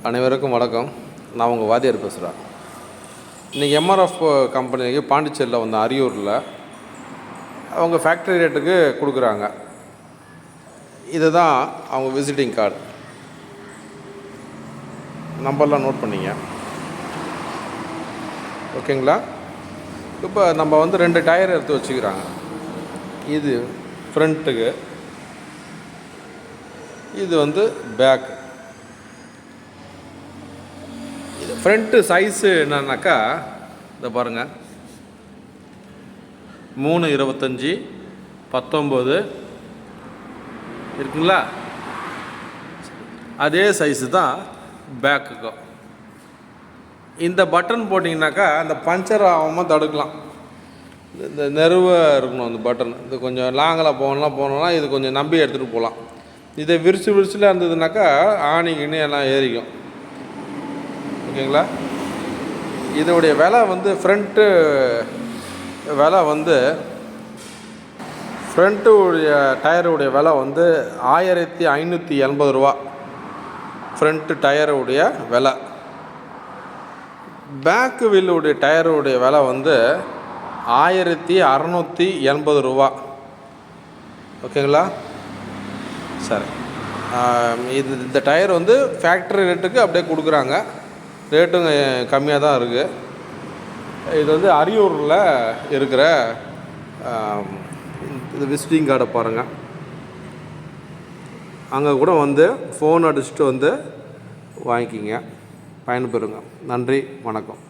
அனைவருக்கும் வணக்கம். நான் உங்கள் வாத்தியார் பேசுகிறேன். இன்றைக்கி எம்ஆர்எஃப் கம்பெனிக்கு பாண்டிச்சேரியில் வந்த அரியூரில் அவங்க ஃபேக்ட்ரி ரேட்டுக்கு கொடுக்குறாங்க. இதுதான் அவங்க விசிட்டிங் கார்டு. நம்பர்லாம் நோட் பண்ணிங்க, ஓகேங்களா? இப்போ நம்ம வந்து 2 டயர் எடுத்து வச்சுக்கிறாங்க. இது ஃப்ரண்ட்டுக்கு, இது வந்து பேக். இது ஃப்ரண்ட்டு சைஸு என்னன்னாக்கா, இதை பாருங்கள், 325 19 இருக்குங்களா? அதே சைஸு தான் பேக்குக்கும். இந்த பட்டன் போட்டிங்கனாக்கா அந்த பஞ்சர் ஆகாமல் தடுக்கலாம். இந்த நெருவாக இருக்கணும் அந்த பட்டன். இது கொஞ்சம் லாங்கில் போனோம்னா இது கொஞ்சம் நம்பி எடுத்துகிட்டு போகலாம். இதை விரிச்சில் இருந்ததுனாக்கா ஆணிக்கின்னு எல்லாம் ஏறிக்கும், ஓகேங்களா? இதோடைய விலை வந்து ஃப்ரண்ட்டு டயருடைய விலை வந்து 1580 ரூபா. ஃப்ரண்ட்டு டயருடைய விலை. பேக்கு வீலுடைய டயருடைய விலை வந்து 1680 ரூபா, ஓகேங்களா? சரி, இந்த டயர் வந்து ஃபேக்ட்ரி ரேட்டுக்கு அப்படியே கொடுக்குறாங்க. ரேட்டும் கம்மியாக தான் இருக்குது. இது வந்து அரியூரில் இருக்கிற இது விசிட்டிங் கார்டை பாருங்கள். அங்கே கூட வந்து ஃபோன் அடிச்சுட்டு வந்து வாங்கிக்கிங்க, பயன்பெறுங்க. நன்றி, வணக்கம்.